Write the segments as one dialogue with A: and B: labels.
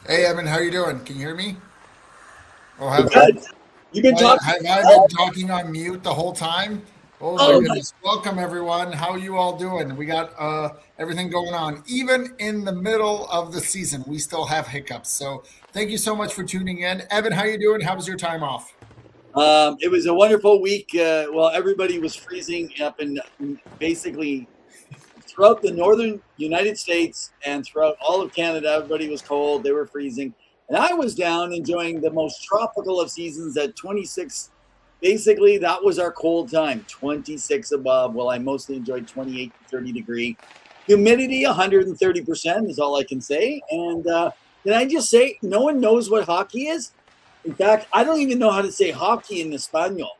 A: Hey Evan, how you doing? Can you hear me? Oh,
B: Good. You've been talking.
A: have I been talking on mute the whole time? Oh my
B: Oh my!
A: goodness. Welcome everyone. How you all doing? We got everything going on. Even in the middle of the season, we still have hiccups. So thank you so much for tuning in. Evan, how you doing? How was your time off?
B: It was a wonderful week. Well, everybody was freezing up in basically throughout the northern United States and throughout all of Canada. Everybody was cold. They were freezing, and I was down enjoying the most tropical of seasons at 26. Basically, that was our cold time, 26 above. Well, I mostly enjoyed 28 to 30 degree. Humidity 130% is all I can say. And can I just say, no one knows what hockey is? In fact, I don't even know how to say hockey in Espanol.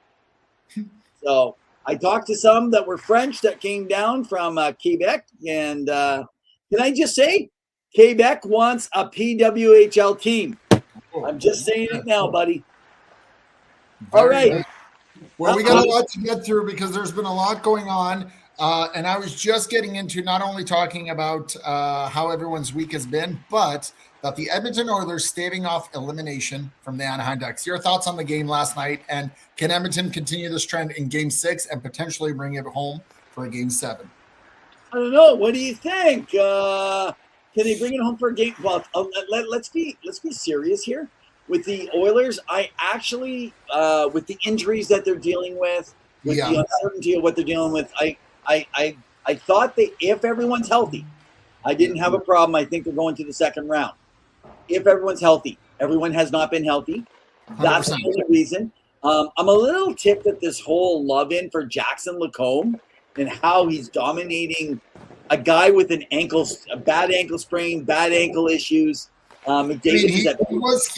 B: So I talked to some that were French that came down from Quebec. And can I just say, Quebec wants a PWHL team. I'm just saying it now, buddy. All
A: Very
B: right.
A: nice. Well, we got a lot to get through because there's been a lot going on. And I was just getting into not only talking about how everyone's week has been, but about the Edmonton Oilers staving off elimination from the Anaheim Ducks. Your thoughts on the game last night, and can Edmonton continue this trend in Game 6 and potentially bring it home for a Game 7?
B: I don't know. What do you think? Can they bring it home for a game? Well, let's be serious here. With the Oilers, I actually, with the injuries that they're dealing with the uncertainty of what they're dealing with, I thought that if everyone's healthy, I didn't have a problem. I think they're going to the second round. If everyone's healthy, everyone has not been healthy. That's
A: 100%.
B: the only reason. I'm a little ticked at this whole love-in for Jackson Lacombe and how he's dominating a guy with a bad ankle sprain, bad ankle issues.
A: He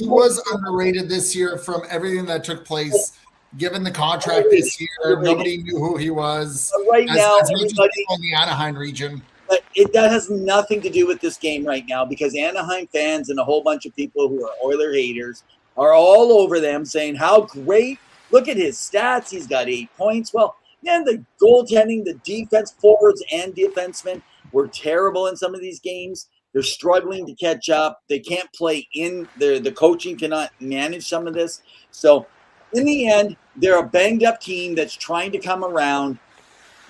A: was underrated this year from everything that took place. Given the contract this year, nobody knew who he was.
B: Right now,
A: as much as people in the Anaheim region.
B: But that has nothing to do with this game right now because Anaheim fans and a whole bunch of people who are Oiler haters are all over them saying how great. Look at his stats. He's got 8 points. Well, man, the goaltending, the defense forwards and defensemen were terrible in some of these games. They're struggling to catch up. They can't play in. The coaching cannot manage some of this. So in the end, they're a banged up team that's trying to come around.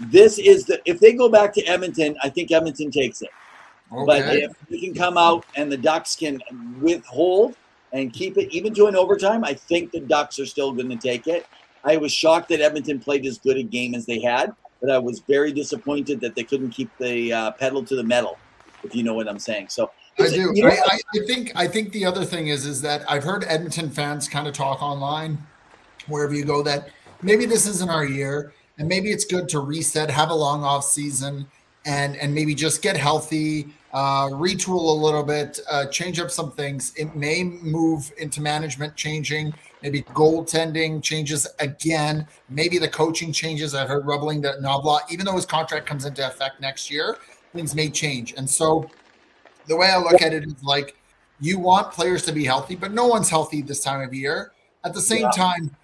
B: This is if they go back to Edmonton, I think Edmonton takes it. Okay. But if they can come out and the Ducks can withhold and keep it even to an overtime, I think the Ducks are still going to take it. I was shocked that Edmonton played as good a game as they had, but I was very disappointed that they couldn't keep the pedal to the metal, if you know what I'm saying. So
A: I do. I think the other thing is that I've heard Edmonton fans kind of talk online, wherever you go, that maybe this isn't our year. And maybe it's good to reset, have a long off season, and maybe just get healthy, retool a little bit, change up some things. It may move into management changing, maybe goaltending changes again, maybe the coaching changes. I heard rumbling that Knobloch, even though his contract comes into effect next year, things may change. And so the way I look at it is like you want players to be healthy, but no one's healthy this time of year. At the same time,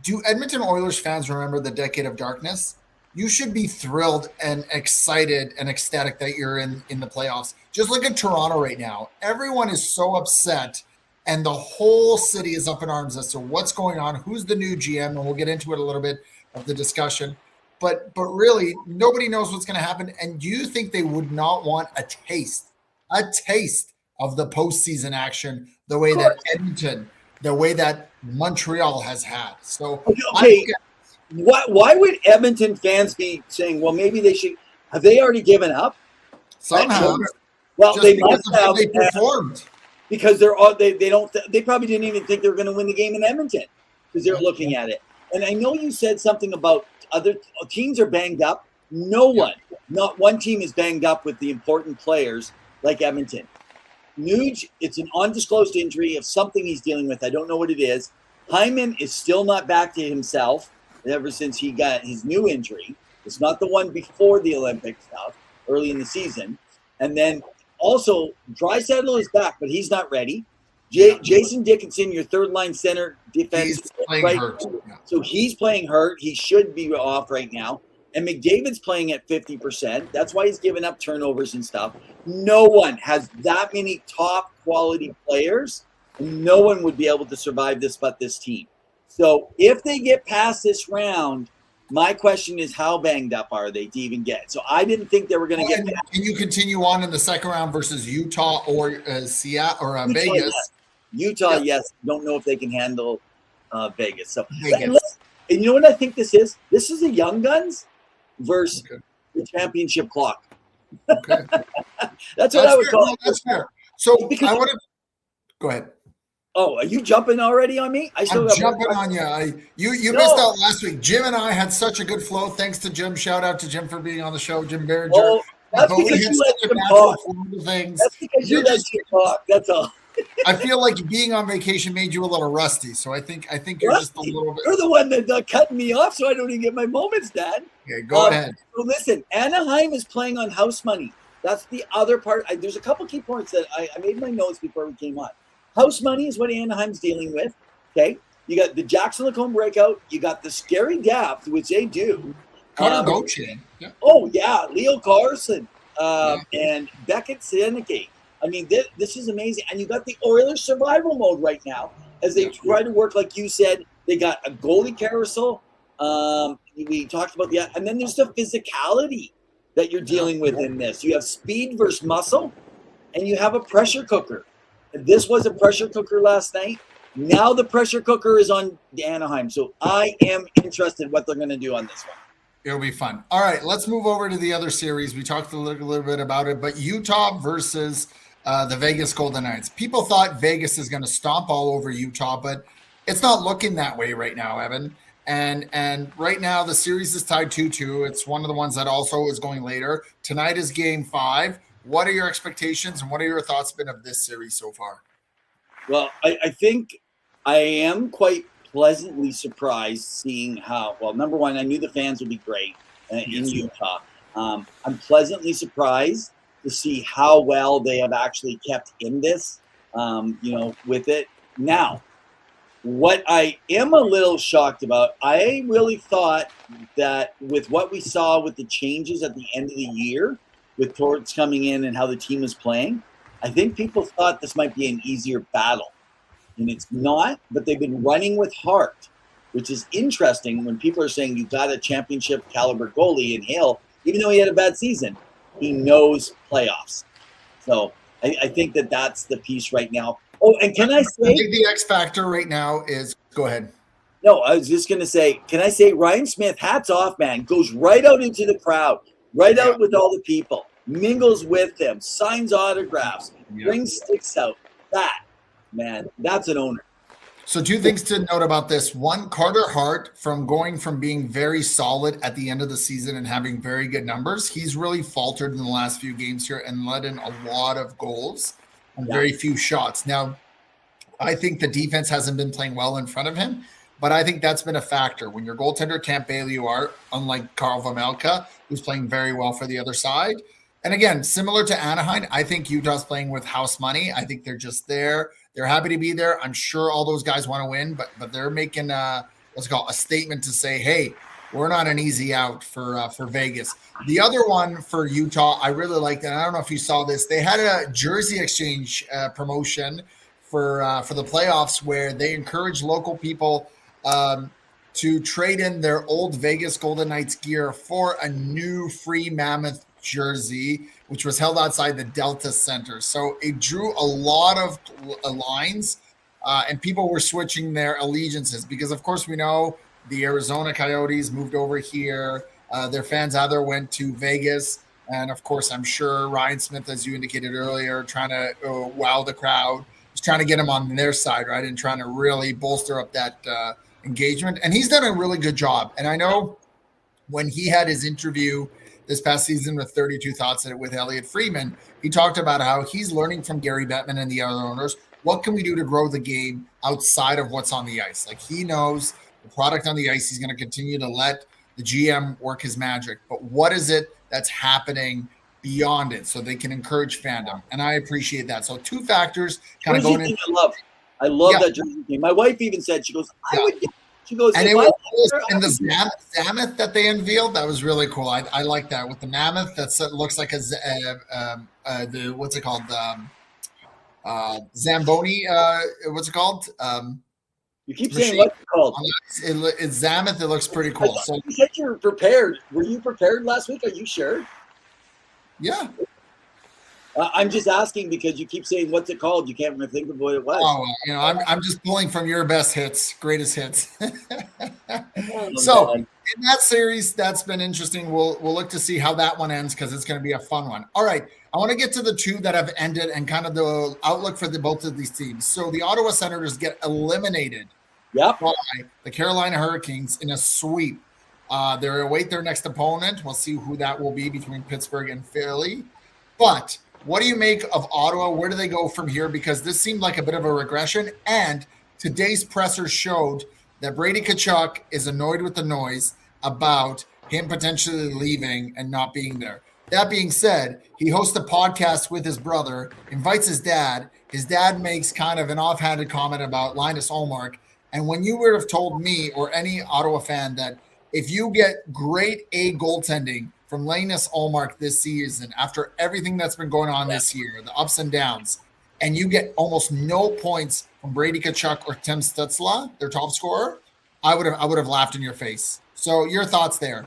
A: do Edmonton Oilers fans remember the decade of darkness? You should be thrilled and excited and ecstatic that you're in the playoffs. Just look at Toronto right now. Everyone is so upset, and the whole city is up in arms as to what's going on, who's the new GM, and we'll get into it a little bit of the discussion. But really, nobody knows what's going to happen. And do you think they would not want a taste of the postseason action the way that Edmonton, the way that Montreal has had? So
B: okay, why would Edmonton fans be saying, well, maybe they should? Have they already given up?
A: Some have.
B: Well, they must have.
A: They performed
B: because they probably didn't even think they were going to win the game in Edmonton because they're looking at it. And I know you said something about other teams are banged up. Not one team is banged up with the important players like Edmonton. Nuge, it's an undisclosed injury of something he's dealing with. I don't know what it is. Hyman is still not back to himself ever since he got his new injury. It's not the one before the Olympic stuff, early in the season. And then also, Draisaitl is back, but he's not ready. Jason Dickinson, your third-line center defense.
A: He's playing hurt.
B: So he's playing hurt. He should be off right now. and McDavid's playing at 50%. That's why he's giving up turnovers and stuff. No one has that many top quality players. No one would be able to survive this but this team. So if they get past this round, my question is how banged up are they to even get? So I didn't think they were going to get past.
A: Can you continue on in the second round versus Utah or Seattle or Vegas?
B: Yes. Utah, yes. Don't know if they can handle Vegas. So
A: Vegas.
B: And you know what I think this is? This is a Young Guns versus the championship clock.
A: Okay.
B: That's what I would call it.
A: That's fair. So I want to go ahead.
B: Oh, are you jumping already on me?
A: I'm jumping on you. You missed out last week. Jim and I had such a good flow. Thanks to Jim. Shout out to Jim for being on the show. Jim Berger.
B: Oh, that's because you let him talk. That's because you let him talk. That's all.
A: I feel like being on vacation made you a little rusty. So I think you're just a little bit.
B: You're the one that cutting me off, so I don't even get my moments, Dad.
A: Okay, go ahead.
B: So listen, Anaheim is playing on house money. That's the other part. There's a couple key points that I made my notes before we came on. House money is what Anaheim's dealing with. Okay, you got the Jackson Lacombe breakout. You got the scary depth, which they do.
A: Yeah.
B: Oh yeah, Leo Carlson and Beckett Seneke. I mean, this is amazing. And you got the Oilers survival mode right now as they try to work, like you said. They got a goalie carousel. We talked about and then there's the physicality that you're dealing with in this. You have speed versus muscle, and you have a pressure cooker. This was a pressure cooker last night. Now the pressure cooker is on Anaheim. So I am interested what they're going to do on this one.
A: It'll be fun. All right, let's move over to the other series. We talked a little bit about it, but Utah versus the Vegas Golden Knights. People thought Vegas is going to stomp all over Utah, but it's not looking that way right now, Evan. And right now the series is tied 2-2. It's one of the ones that also is going later. Tonight is game 5. What are your expectations and what are your thoughts been of this series so far?
B: Well, I think I am quite pleasantly surprised seeing how, well, number one, I knew the fans would be great in Utah. I'm pleasantly surprised to see how well they have actually kept in this, with it. Now, what I am a little shocked about, I really thought that with what we saw with the changes at the end of the year, with Torts coming in and how the team is playing, I think people thought this might be an easier battle. And it's not, but they've been running with heart, which is interesting when people are saying you got a championship caliber goalie in Hale, even though he had a bad season, he knows playoffs. So I think that's the piece right now. Oh, and can I say—
A: I think the X factor right now is— go ahead.
B: No, I was just going to say, can I say Ryan Smith, hats off, man, goes right out into the crowd, right out with all the people, mingles with them, signs autographs, brings sticks out. That's an owner.
A: So 2 things to note about this. One, Carter Hart, from being very solid at the end of the season and having very good numbers, he's really faltered in the last few games here and let in a lot of goals and very few shots. Now, I think the defense hasn't been playing well in front of him, but I think that's been a factor. When your goaltender can't bail you out, unlike Carl Vamelka, who's playing very well for the other side. And again, similar to Anaheim, I think Utah's playing with house money. I think they're just there. They're happy to be there. I'm sure all those guys want to win, but they're making a statement to say, hey, we're not an easy out for Vegas. The other one for Utah, I really liked, and I don't know if you saw this. They had a jersey exchange promotion for the playoffs where they encourage local people to trade in their old Vegas Golden Knights gear for a new free Mammoth jersey, which was held outside the Delta Center. So it drew a lot of lines, and people were switching their allegiances because, of course, we know the Arizona Coyotes moved over here. Their fans either went to Vegas, and, of course, I'm sure Ryan Smith, as you indicated earlier, trying to wow the crowd, was trying to get them on their side, right, and trying to really bolster up that engagement. And he's done a really good job. And I know when he had his interview this past season with 32 Thoughts with Elliot Friedman, he talked about how he's learning from Gary Bettman and the other owners. What can we do to grow the game outside of what's on the ice? Like, he knows the product on the ice, he's going to continue to let the GM work his magic. But what is it that's happening beyond it so they can encourage fandom? And I appreciate that. So 2 factors kind of going in.
B: I love that jersey team. My wife even said, she goes, She goes,
A: And
B: if
A: it
B: I
A: was
B: her,
A: in
B: I
A: the
B: would do that.
A: mammoth that they unveiled. That was really cool. I like that with the mammoth. That looks like the what's it called? Zamboni. What's it called?
B: You keep saying
A: Machine.
B: what's it called?
A: It's mammoth. It looks pretty
B: I
A: cool.
B: thought
A: So
B: you said you were prepared. Were you prepared last week? Are you sure?
A: yeah.
B: I'm just asking because you keep saying what's it called. You can't even think of what it was.
A: Oh, I'm just pulling from your best hits, greatest hits.
B: Oh,
A: So
B: man.
A: in that series, that's been interesting. We'll look to see how that one ends because it's going to be a fun one. All right, I want to get to the two that have ended and kind of the outlook for both of these teams. So the Ottawa Senators get eliminated
B: Yep.
A: by the Carolina Hurricanes in a sweep. They await their next opponent. We'll see who that will be between Pittsburgh and Philly. But what do you make of Ottawa? Where do they go from here? Because this seemed like a bit of a regression. And today's presser showed that Brady Tkachuk is annoyed with the noise about him potentially leaving and not being there. That being said, he hosts a podcast with his brother, invites his dad. His dad makes kind of an offhanded comment about Linus Ullmark. And when you would have told me or any Ottawa fan that if you get grade A goaltending from Linus Ullmark this season, after everything that's been going on this year, the ups and downs, and you get almost no points from Brady Tkachuk or Tim Stützle, their top scorer, I would have laughed in your face. So your thoughts there?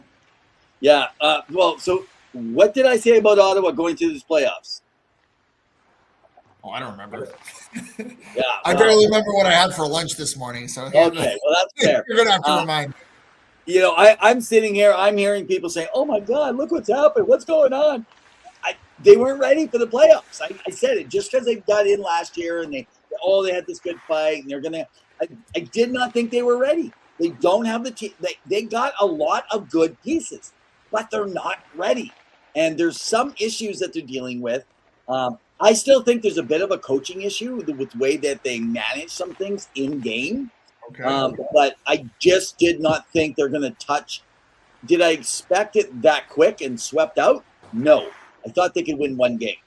B: Yeah. Well, so what did I say about Ottawa going to these playoffs?
A: Oh, I don't remember.
B: Yeah.
A: I barely remember what I had for lunch this morning. So
B: Okay, well, that's fair.
A: You're gonna have to remind me.
B: You know, I'm sitting here, I'm hearing people say, oh my God, look what's happened. What's going on? They weren't ready for the playoffs. I said it just because they got in last year and they had this good fight and they're going to, I did not think they were ready. They don't have the team. They got a lot of good pieces, but they're not ready. And there's some issues that they're dealing with. I still think there's a bit of a coaching issue with the way that they manage some things in game.
A: Okay.
B: But I just did not think they're going to touch. Did I expect it that quick and swept out? No. I thought they could win one game.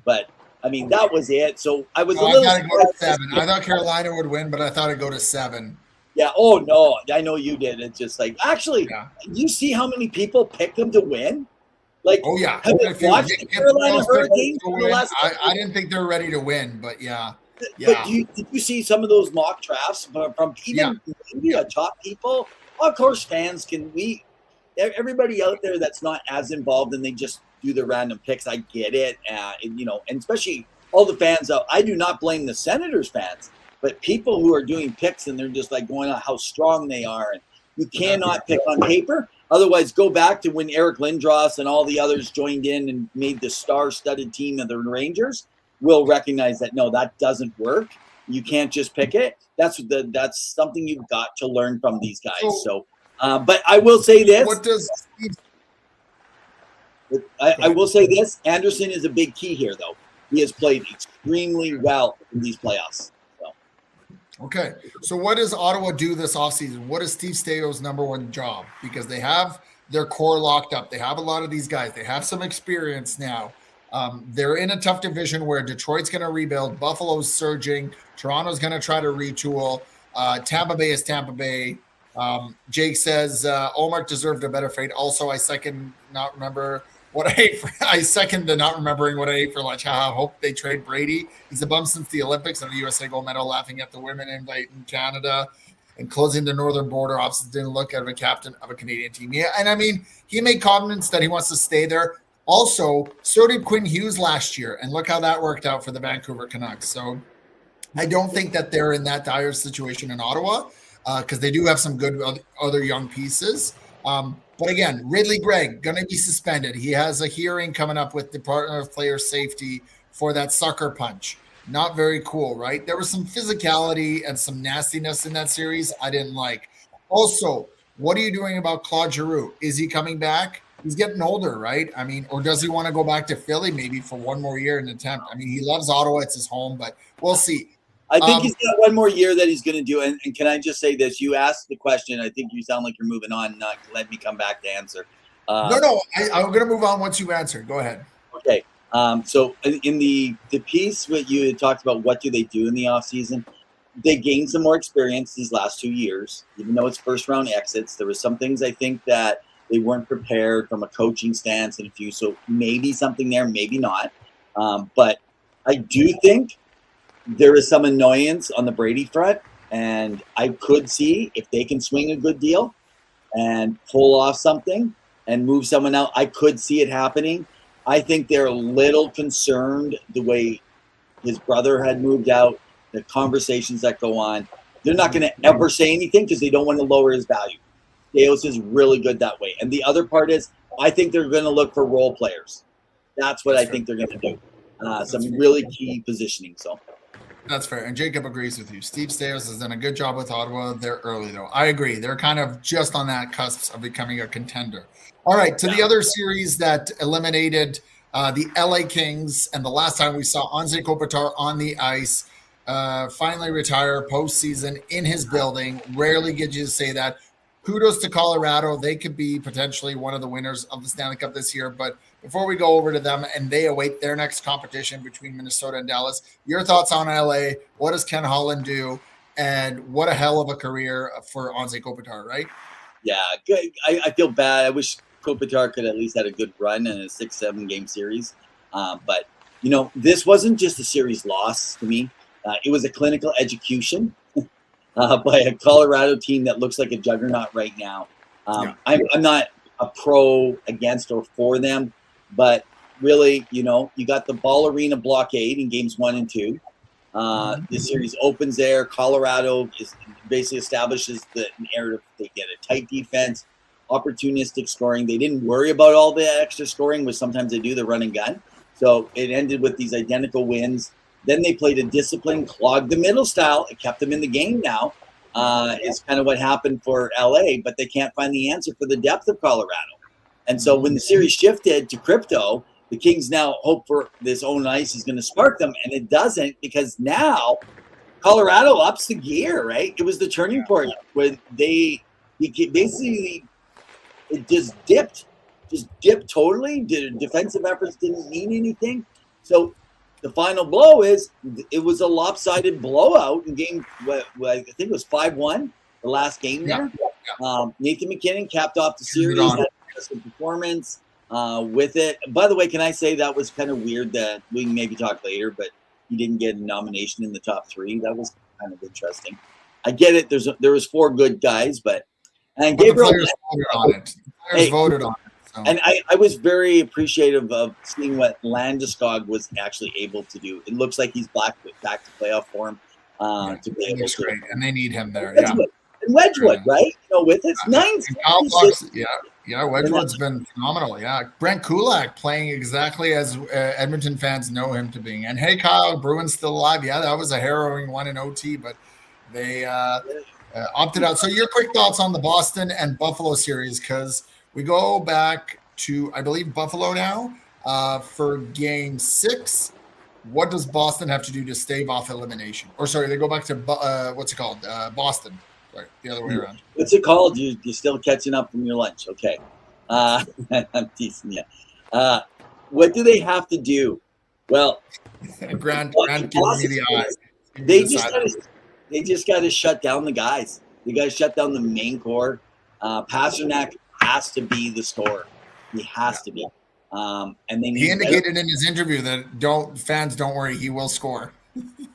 B: But, I mean, that was it. So I was a little.
A: I thought it'd go to 7. I thought Carolina would win, but I thought it'd go to 7.
B: Yeah. Oh, no. I know you did. It's just like, actually, you see how many people picked them to win? Like,
A: oh, yeah.
B: Have you watched the Carolina Hurricanes in the last
A: I didn't think they're ready to win, but yeah.
B: But did you see some of those mock drafts from even top people? Of course, fans can everybody out there that's not as involved and they just do the random picks. I get it, and especially all the fans. I do not blame the Senators fans, but people who are doing picks and they're just like going on how strong they are, and you cannot pick on paper. Otherwise, go back to when Eric Lindros and all the others joined in and made the star-studded team of the Rangers. Will recognize that no, that doesn't work. You can't just pick it. That's something you've got to learn from these guys. So, but I will say this.
A: What does
B: I will say this. Anderson is a big key here, though. He has played extremely well in these playoffs. So.
A: Okay. So what does Ottawa do this offseason? What is Steve Staios' number one job? Because they have their core locked up. They have a lot of these guys. They have some experience now. They're in a tough division where Detroit's going to rebuild. Buffalo's surging. Toronto's going to try to retool. Tampa Bay is Tampa Bay. Jake says Omar deserved a better fate. Also, I second not remember what I ate. I second the not remembering what I ate for lunch. I hope they trade Brady. He's a bum since the Olympics and the USA gold medal. Laughing at the women invite in Canada and closing the northern border. Opposite didn't look at a captain of a Canadian team. Yeah, and I mean he made comments that he wants to stay there. Also, so did Quinn Hughes last year, and look how that worked out for the Vancouver Canucks. So I don't think that they're in that dire situation in Ottawa because they do have some good other young pieces. But again, Ridley Gregg going to be suspended. He has a hearing coming up with Department of Player Safety for that sucker punch. Not very cool, right? There was some physicality and some nastiness in that series I didn't like. Also, what are you doing about Claude Giroux? Is he coming back? He's getting older, right? I mean, or does he want to go back to Philly maybe for one more year and attempt? I mean, he loves Ottawa. It's his home, but we'll see.
B: I think he's got one more year that he's going to do. And can I just say this? You asked the question. I think you sound like you're moving on. Not let me come back to answer.
A: No. I'm going to move on once you answer. Go ahead.
B: Okay. So in the piece what you had talked about, what do they do in the offseason? they gained some more experience these last 2 years, even though it's first round exits. There was some things I think that they weren't prepared from a coaching stance and a few. So maybe something there, maybe not. But I do think there is some annoyance on the Brady front, and I could see if they can swing a good deal and pull off something and move someone out. I could see it happening. I think they're a little concerned the way his brother had moved out, the conversations that go on. They're not going to ever say anything because they don't want to lower his value. Deos is really good that way. And the other part is, I think they're going to look for role players. That's what I think they're going to do. Some really key positioning. So
A: that's fair. And Jacob agrees with you. Steve Staios has done a good job with Ottawa. They're early, though. I agree. They're kind of just on that cusp of becoming a contender. All right, to the other series that eliminated the LA Kings, and the last time we saw Anze Kopitar on the ice finally retire postseason in his building. Rarely get you to say that. Kudos to Colorado. They could be potentially one of the winners of the Stanley Cup this year. But before we go over to them and they await their next competition between Minnesota and Dallas, your thoughts on LA? What does Ken Holland do? And what a hell of a career for Anze Kopitar, right?
B: Yeah, good. I feel bad. I wish Kopitar could at least had a good run in a 6-7 game series. But, this wasn't just a series loss to me. It was a clinical execution by a Colorado team that looks like a juggernaut right now. I'm not a pro against or for them, but really, you got the Ball Arena blockade in games 1 and 2. The series opens there. Colorado basically establishes the narrative. They get a tight defense, opportunistic scoring. They didn't worry about all the extra scoring, which sometimes they do, the run and gun. So it ended with these identical wins. Then they played a disciplined, clog the middle style. It kept them in the game now. Is kind of what happened for LA, but they can't find the answer for the depth of Colorado. And so when the series shifted to crypto, the Kings now hope for this own ice is going to spark them, and it doesn't, because now Colorado ups the gear, right? It was the turning point when they basically it just dipped totally. The defensive efforts didn't mean anything. So the final blow is it was a lopsided blowout in game, I think it was 5-1, the last game there. Nathan McKinnon capped off the series, had a performance with it. By the way, can I say that was kind of weird that we can maybe talk later, but he didn't get a nomination in the top 3. That was kind of interesting. I get it. There was 4 good guys, but Gabriel
A: the players voted on it. The players voted on it. So.
B: And I was very appreciative of seeing what Landeskog was actually able to do. It looks like he's back to playoff form to be able to.
A: Great, and they need him there.
B: Wedgwood. And Wedgwood, right? With it, 9.
A: Wedgwood's been phenomenal. Yeah, Brent Kulak playing exactly as Edmonton fans know him to be. And hey, Kyle, Bruins still alive. Yeah, that was a harrowing one in OT, but they opted out. So your quick thoughts on the Boston and Buffalo series, because we go back to, I believe, Buffalo now for game 6. What does Boston have to do to stave off elimination? Or sorry, they go back to what's it called? Boston. Right, the other way around.
B: What's it called? You're still catching up from your lunch. Okay. I'm teasing you. What do they have to do? Well,
A: Grant giving me the eyes.
B: They just got to shut down the guys. They got to shut down the main core. Pasternak has to be the scorer. He has to be. And he
A: indicated in his interview that fans don't worry, he will score.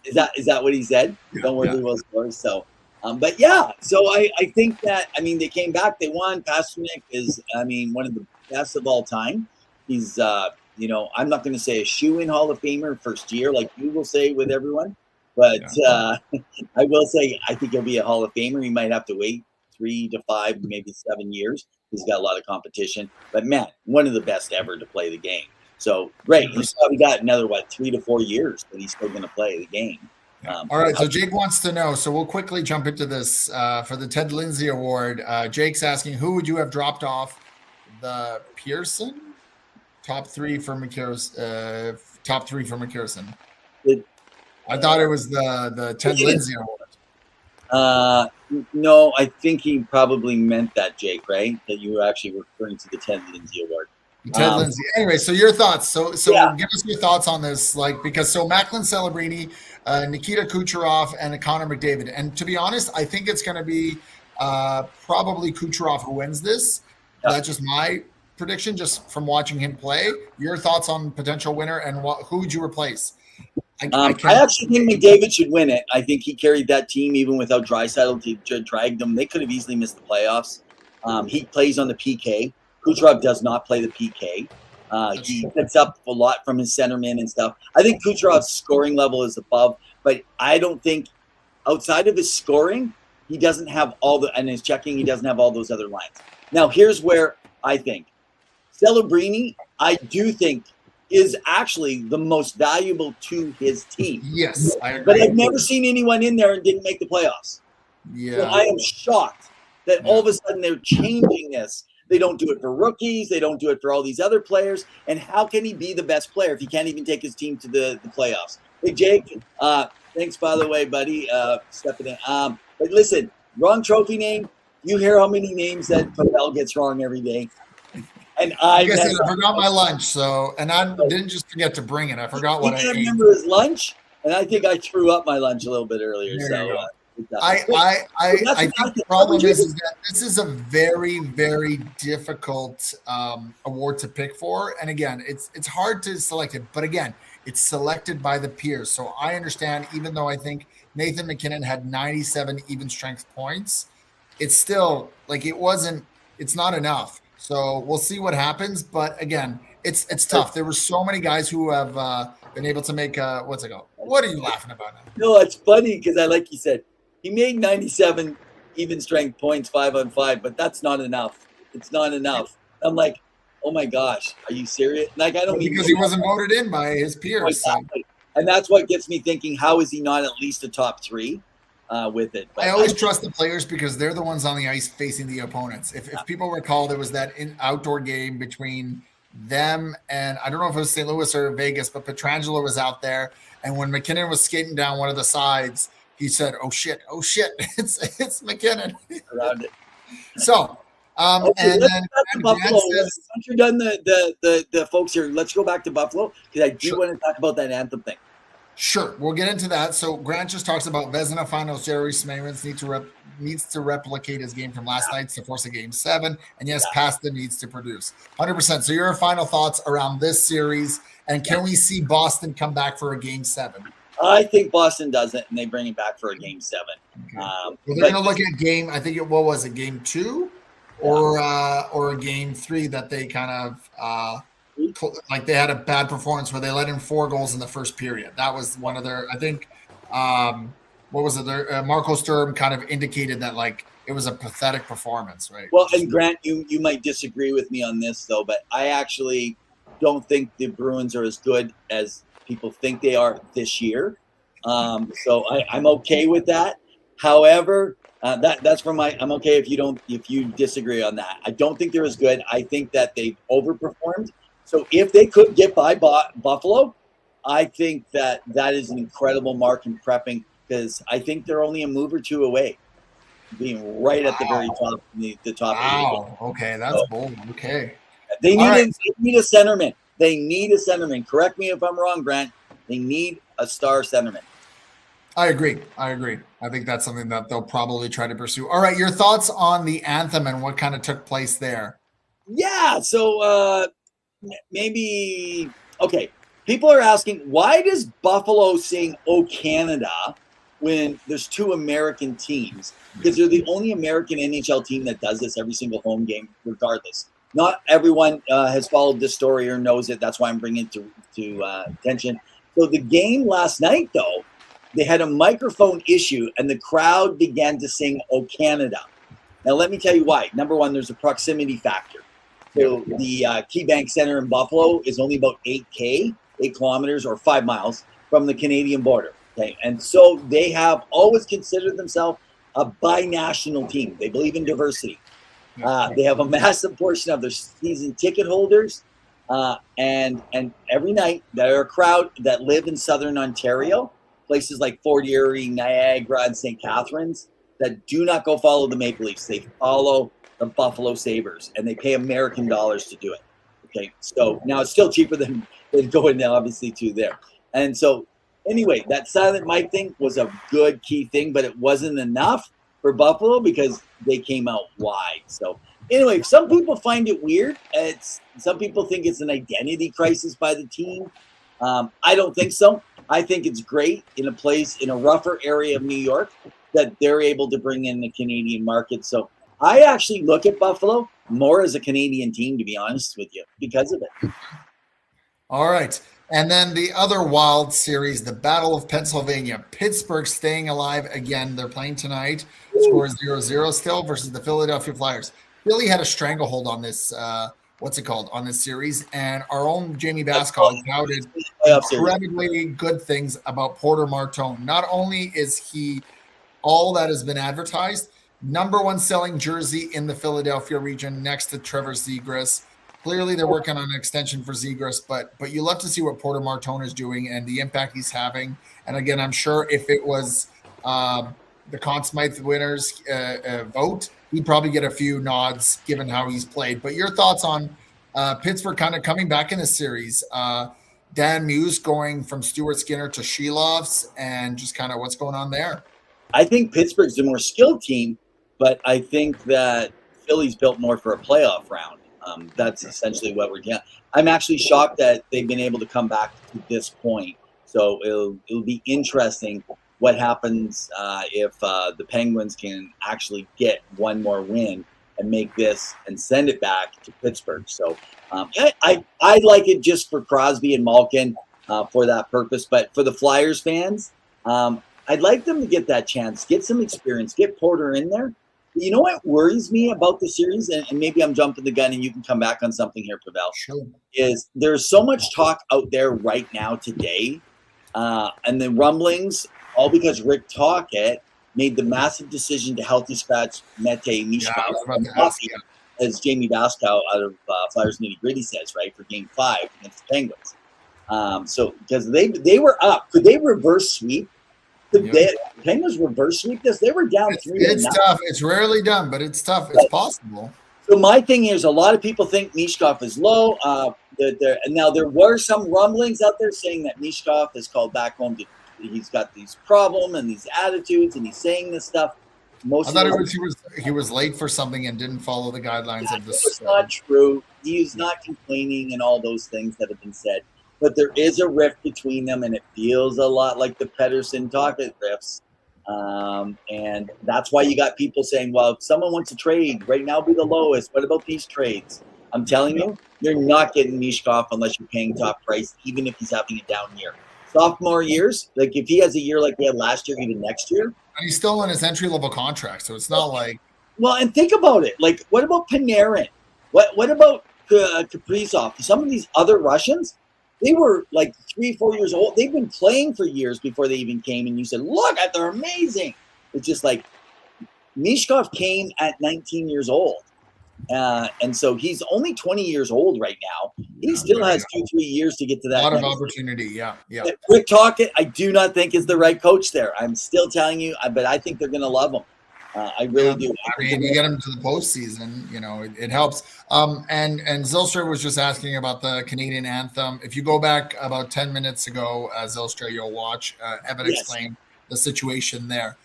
B: Is that what he said? Don't worry, he will score. So. But yeah, so I think that, they came back, they won. Pasternak is, one of the best of all time. He's, I'm not going to say a shoe-in Hall of Famer first year, like you will say with everyone, but I will say I think he'll be a Hall of Famer. He might have to wait 3 to 5, maybe 7 years. He's got a lot of competition, but man, one of the best ever to play the game. So great. He's probably got another, 3 to 4 years that he's still going to play the game.
A: All right, so Jake wants to know, so we'll quickly jump into this for the Ted Lindsay Award. Jake's asking, who would you have dropped off the Pearson? Top 3 for McPherson. I thought it was the Ted Lindsay Award.
B: No, I think he probably meant that, Jake, right? That you were actually referring to the Ted Lindsay Award.
A: Ted Lindsay. Anyway, so your thoughts. So
B: Yeah.
A: give us your thoughts on this, like because Macklin Celebrini, Nikita Kucherov, and Connor McDavid. And to be honest, I think it's going to be probably Kucherov who wins this.
B: Yeah.
A: That's just my prediction, just from watching him play. Your thoughts on potential winner and who would you replace?
B: I actually think McDavid should win it. I think he carried that team even without Draisaitl to drag them. They could have easily missed the playoffs. He plays on the PK. Kucherov does not play the PK. He picks up a lot from his centerman and stuff. I think Kucherov's scoring level is above, but I don't think outside of his scoring, he doesn't have and his checking, he doesn't have all those other lines. Now, here's where I think Celebrini, I do think, is actually the most valuable to his team.
A: Yes, I agree.
B: But I've never seen anyone in there and didn't make the playoffs.
A: Yeah.
B: So I am shocked that all of a sudden they're changing this. They don't do it for rookies. They don't do it for all these other players. And how can he be the best player if he can't even take his team to the playoffs? Hey, Jake, thanks, by the way, buddy, stepping in. But listen, wrong trophy name. You hear how many names that Pawel gets wrong every day. And I
A: forgot my lunch, and I didn't just forget to bring it. I forgot what I ate.
B: Remember his lunch, and I think I threw up my lunch a little bit earlier.
A: I think the problem is that this is a very, very difficult award to pick for. And again, it's hard to select it. But again, it's selected by the peers. So I understand, even though I think Nathan MacKinnon had 97 even strength points, it's still it's not enough. So we'll see what happens. But again, it's tough. There were so many guys who have been able to make what's it called? What are you laughing about now?
B: No, it's funny because like you said, he made 97 even strength points 5-on-5, but that's not enough. It's not enough. I'm like, oh my gosh, are you serious? Like, I don't
A: because he wasn't voted in by his peers.
B: Exactly. And that's what gets me thinking, how is he not at least a top three with it? But
A: I always trust the players because they're the ones on the ice facing the opponents. If people recall, there was that outdoor game between them and I don't know if it was St. Louis or Vegas, but Pietrangelo was out there. And when MacKinnon was skating down one of the sides, he said, "Oh shit, it's MacKinnon."
B: Around it.
A: So,
B: okay,
A: and then
B: Buffalo. Once you're done the folks here, let's go back to Buffalo because I do want to talk about that anthem thing.
A: Sure, we'll get into that. So Grant just talks about Vezina finals. Jerry Smains needs to replicate his game from last night to force a game 7, and yes, Pasta needs to produce 100%. So your final thoughts around this series, and can we see Boston come back for a game 7?
B: I think Boston does it, and they bring it back for a game 7.
A: Okay. Well, they're going to look at game. I think what was it, game 2, or a game 3 that they kind of like they had a bad performance where they let in 4 goals in the first period. That was one of their. I think what was it? Marco Sturm kind of indicated that like it was a pathetic performance, right?
B: Well, and Grant, you might disagree with me on this though, but I actually don't think the Bruins are as good as people think they are this year. So I'm okay with that. However, that's from I'm okay if you disagree on that. I don't think they're as good. I think that they've overperformed. So if they could get by Buffalo, I think that is an incredible mark in prepping because I think they're only a move or 2 away being right at the very top, the top.
A: Wow. Okay, that's bold. Okay.
B: They need a centerman. They need a centerman. Correct me if I'm wrong, Grant. They need a star centerman.
A: I agree. I think that's something that they'll probably try to pursue. All right, your thoughts on the anthem and what kind of took place there?
B: Yeah, so maybe okay. People are asking, why does Buffalo sing "Oh Canada" when there's 2 American teams? Because they're the only American NHL team that does this every single home game, regardless. Not everyone has followed this story or knows it. That's why I'm bringing it to attention. So the game last night, though, they had a microphone issue, and the crowd began to sing "Oh Canada." Now, let me tell you why. Number one, there's a proximity factor. So the KeyBank Center in Buffalo is only about 8 kilometers or 5 miles from the Canadian border. Okay, and so they have always considered themselves a binational team. They believe in diversity. They have a massive portion of their season ticket holders, and every night there are a crowd that live in southern Ontario, places like Fort Erie, Niagara, and St. Catharines, that do not go follow the Maple Leafs. They follow the Buffalo Sabres, and they pay American dollars to do it. Okay, so now it's still cheaper than going obviously to there. And so anyway, that silent mic thing was a good key thing, but it wasn't enough for Buffalo because they came out wide. So anyway, some people find it weird. Some people think it's an identity crisis by the team. I don't think so. I think it's great in a rougher area of New York that they're able to bring in the Canadian market. So I actually look at Buffalo more as a Canadian team, to be honest with you, because of it.
A: All right. And then the other wild series, the Battle of Pennsylvania. Pittsburgh staying alive again. They're playing tonight. Score is 0-0 still versus the Philadelphia Flyers. Philly had a stranglehold on this, on this series. And our own Jamie Baskog touted incredibly good things about Porter Martone. Not only is he all that has been advertised, number one selling jersey in the Philadelphia region next to Trevor Zegras. Clearly, they're working on an extension for Zegras, but you love to see what Porter Martone is doing and the impact he's having. And again, I'm sure if it was the Conn Smythe winners vote, he'd probably get a few nods given how he's played. But your thoughts on Pittsburgh kind of coming back in this series? Dan Muse going from Stuart Skinner to Shelovs, and just kind of what's going on there?
B: I think Pittsburgh's the more skilled team, but I think that Philly's built more for a playoff round. That's essentially what we're doing. I'm actually shocked that they've been able to come back to this point. So it'll be interesting what happens if the Penguins can actually get one more win and make this and send it back to Pittsburgh. So I like it just for Crosby and Malkin for that purpose. But for the Flyers fans, I'd like them to get that chance, get some experience, get Porter in there. You know what worries me about the series, and maybe I'm jumping the gun and you can come back on something here, Pawel,
A: sure,
B: is there's so much talk out there right now today, and the rumblings, all because Rick Tocchet made the massive decision to healthy scratch Mete Mishkov, as Jamie Baskow out of Flyers Nitty Gritty says, right, for Game 5 against the Penguins. So because they were up, could they reverse sweep? The Penguins reverse sweep this? They were down 3-0.
A: It's tough. It's rarely done, but it's tough. It's possible.
B: So my thing is, a lot of people think Mishkov is low. And now there were some rumblings out there saying that Mishkov is called back home. He's got these problems and these attitudes, and he's saying this stuff.
A: I thought he was late for something and didn't follow the guidelines of this.
B: It's not true. He's not complaining and all those things that have been said. But there is a rift between them, and it feels a lot like the Pettersson-Tocchet rifts. And that's why you got people saying, well, if someone wants to trade, right now be the lowest. What about these trades? I'm telling you, you're not getting Mishkov unless you're paying top price, even if he's having a down year. Sophomore years, like if he has a year like he had last year, even next year.
A: And he's still in his entry-level contract, so it's not like...
B: Well, and think about it. Like, what about Panarin? What about Kaprizov? Some of these other Russians, they were like 3-4 years old. They've been playing for years before they even came, and you said, look, they're amazing. It's just like Mishkov came at 19 years old. And so he's only 20 years old right now. He still has 2-3 years to get to that.
A: A lot of opportunity, yeah.
B: Rick Tocchet, I do not think is the right coach there. I'm still telling you, but I think they're going to love him. I really do.
A: I mean, you get him to the postseason, it helps. And Zylstra was just asking about the Canadian anthem. If you go back about 10 minutes ago, Zylstra, you'll watch Evan explain the situation there.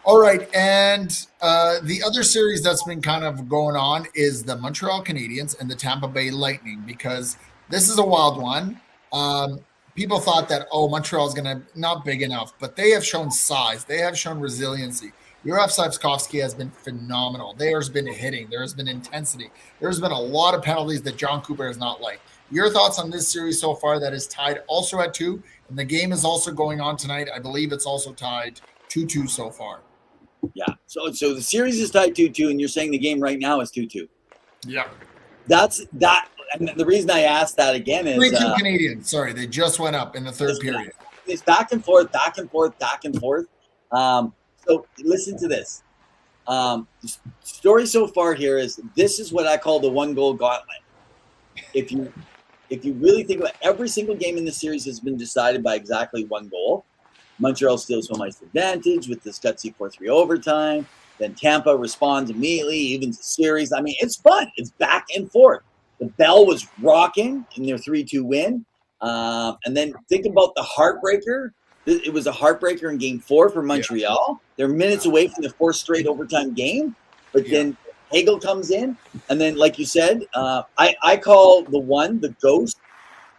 A: All right, and the other series that's been kind of going on is the Montreal Canadiens and the Tampa Bay Lightning, because this is a wild one. People thought that, Montreal is going to not big enough, but they have shown size. They have shown resiliency. Juraj Slavkovsky has been phenomenal. There's been hitting. There has been intensity. There's been a lot of penalties that John Cooper has not liked. Your thoughts on this series so far that is tied also at 2, and the game is also going on tonight. I believe it's also tied 2-2 so far.
B: Yeah. So the series is tied 2-2, and you're saying the game right now is 2-2.
A: Yeah.
B: That's that. And the reason I asked that again is
A: 3-2 Canadians. Sorry, they just went up in the third period.
B: It's back and forth, back and forth, back and forth. So listen to this. The story so far here is this is what I call the 1-goal gauntlet. If you really think about it, every single game in the series has been decided by exactly 1 goal. Montreal steals home ice advantage with this gutsy 4-3 overtime. Then Tampa responds immediately, evens the series. I mean, it's fun. It's back and forth. The bell was rocking in their 3-2 win. And then think about the heartbreaker. It was a heartbreaker in game 4 for Montreal. Yeah. They're minutes away from the 4th straight overtime game. But then Hagel comes in. And then, like you said, I call the ghost.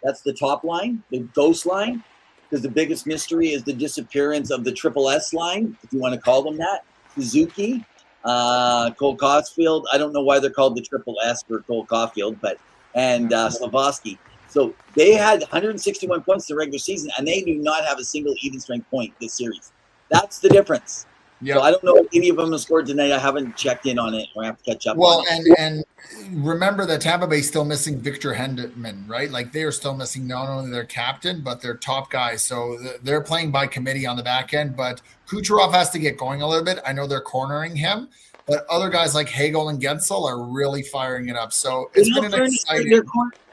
B: That's the top line, the ghost line. Because the biggest mystery is the disappearance of the triple S line, if you want to call them that. Suzuki, Cole Caulfield. I don't know why they're called the triple S for Cole Caulfield, and Slavoski. So they had 161 points in the regular season, and they do not have a single even strength point this series. That's the difference. Yep. So I don't know if any of them have scored tonight. I haven't checked in on it. I have to catch up.
A: Well, and remember that Tampa Bay is still missing Victor Hedman, right? Like they are still missing not only their captain but their top guys. So they're playing by committee on the back end. But Kucherov has to get going a little bit. I know they're cornering him, but other guys like Hagel and Gensel are really firing it up. So it's been an exciting.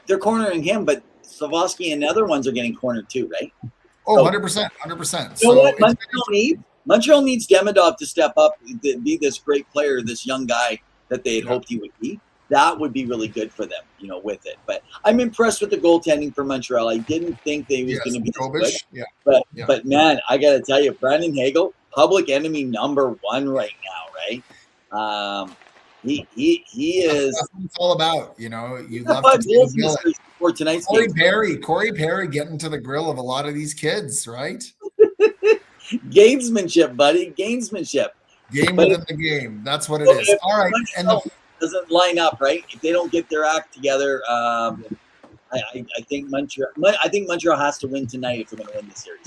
B: They're cornering him, but Slavoski and other ones are getting cornered too, right?
A: Oh, 100%, 100%.
B: You know what Montreal needs Demidov to step up, to be this great player, this young guy that they had hoped he would be. That would be really good for them, with it. But I'm impressed with the goaltending for Montreal. I didn't think they was going to be good. But man, I got to tell you, Brandon Hagel, public enemy number 1 right now, right? He is.
A: That's what it's all about, You love to see
B: for tonight's
A: Corey Perry getting to the grill of a lot of these kids, right?
B: Gamesmanship, buddy. Gamesmanship.
A: Game within the game. That's what it is. All right.
B: And doesn't line up, right? If they don't get their act together, I think Montreal has to win tonight if they're going to win the series.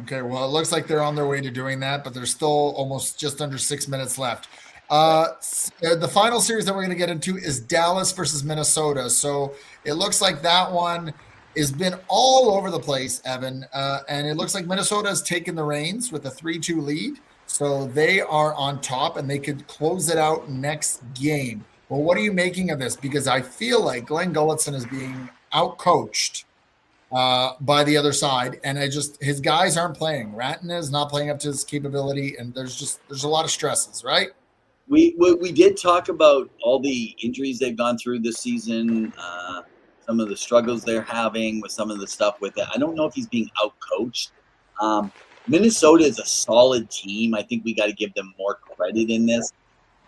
A: Okay. Well, it looks like they're on their way to doing that, but there's still almost just under 6 minutes left. The final series that we're going to get into is Dallas versus Minnesota. So it looks like that one has been all over the place, Evan. And it looks like Minnesota has taken the reins with a 3-2 lead. So they are on top and they could close it out next game. Well, what are you making of this? Because I feel like Glenn Gulletson is being outcoached by the other side. And his guys aren't playing. Rantanen is not playing up to his capability. And there's a lot of stresses, right?
B: We did talk about all the injuries they've gone through this season, some of the struggles they're having with some of the stuff with it. I don't know if he's being outcoached. Minnesota is a solid team. I think we got to give them more credit in this.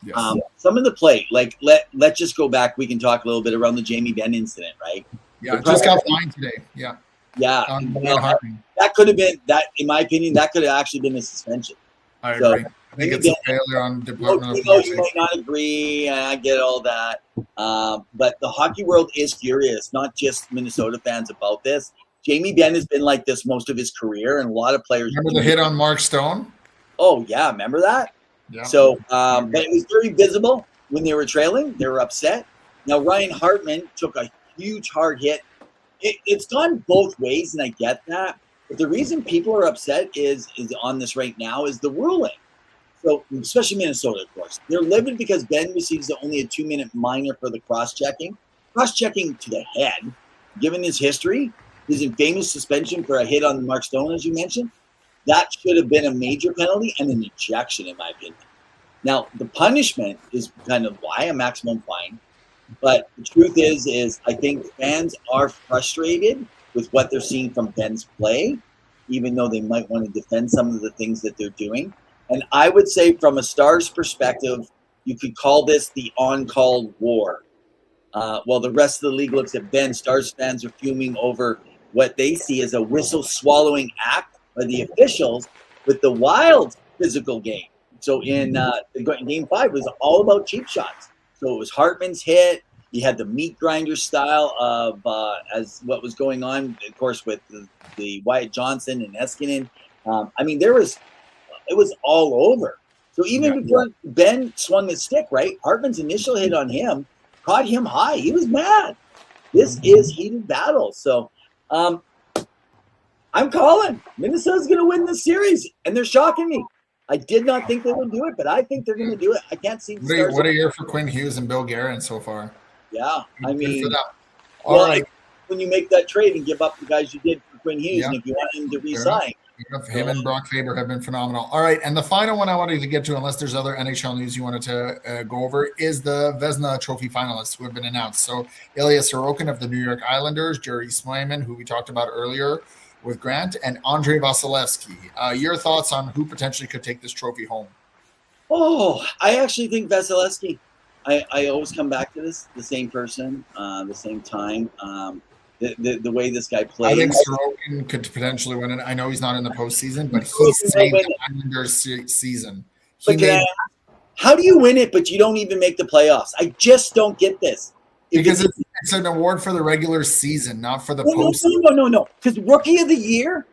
B: Yes. Some of the play, like let's just go back. We can talk a little bit around the Jamie Benn incident, right?
A: Yeah, just got fined today. Yeah.
B: Yeah. That could have been that. In my opinion, that could have actually been a suspension.
A: I agree. I think it's a failure on Department of
B: You might not agree, and I get all that. But the hockey world is furious, not just Minnesota fans, about this. Jamie Benn has been like this most of his career, and a lot of players.
A: Remember the hit on Mark Stone?
B: Oh, yeah. Remember that? Yeah. So, but it was very visible when they were trailing. They were upset. Now, Ryan Hartman took a huge hard hit. It's gone both ways, and I get that. But the reason people are upset is on this right now is the ruling. So, especially Minnesota, of course. They're livid because Ben receives only a 2-minute minor for the cross-checking. Cross-checking to the head, given his history, his infamous suspension for a hit on Mark Stone, as you mentioned, that should have been a major penalty and an ejection, in my opinion. Now, the punishment is kind of why a maximum fine. But the truth is I think fans are frustrated with what they're seeing from Ben's play, even though they might want to defend some of the things that they're doing. And I would say from a Stars perspective, you could call this the on-call war. While the rest of the league looks at Ben, Stars fans are fuming over what they see as a whistle-swallowing act by the officials with the Wild physical game. So in Game 5, it was all about cheap shots. So it was Hartman's hit. You had the meat grinder style of as what was going on, of course, with the Wyatt Johnson and Eskinen. It was all over. So even before Ben swung his stick, right, Hartman's initial hit on him caught him high. He was mad. This is heated battle. So I'm calling. Minnesota's going to win this series, and they're shocking me. I did not think they would do it, but I think they're going to do it. I can't see.
A: What a year for Quinn Hughes and Bill Guerin so far.
B: Yeah, I mean,
A: all right.
B: When you make that trade and give up the guys you did for Quinn Hughes, and if you want him to resign,
A: Him and Brock Faber have been phenomenal. All right, and the final one I wanted to get to, unless there's other NHL news you wanted to go over, is the Vezina Trophy finalists who have been announced. So Ilya Sorokin of the New York Islanders, Jerry Swayman, who we talked about earlier with Grant, and Andrei Vasilevsky. Your thoughts on who potentially could take this trophy home?
B: Oh, I actually think Vasilevsky. I always come back to this, the same person, the same time. The way this guy plays.
A: I think Sorokin could potentially win it. I know he's not in the postseason, but he saved the Islanders season.
B: How do you win it, but you don't even make the playoffs? I just don't get this.
A: Because it's an award for the regular season, not for the postseason.
B: No. Because Rookie of the Year,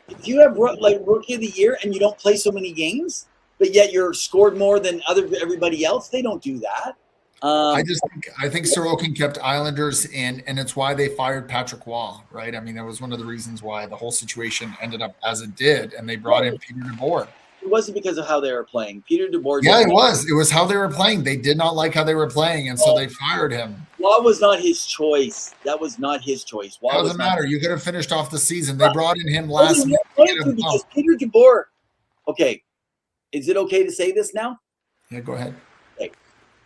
B: if you have like Rookie of the Year and you don't play so many games, but yet you're scored more than everybody else, they don't do that.
A: I think Sorokin kept Islanders in, and it's why they fired Patrick Waugh, right? I mean, that was one of the reasons why the whole situation ended up as it did, and they brought in Peter DeBoer.
B: It wasn't because of how they were playing. Peter DeBoer.
A: Yeah, it was. It was how they were playing. They did not like how they were playing, and so they fired him.
B: Waugh was not his choice. That was not his choice.
A: It doesn't matter. You could have finished off the season. They brought in him last week.
B: Because Peter DeBoer. Okay, is it okay to say this now?
A: Yeah, go ahead.
B: Okay.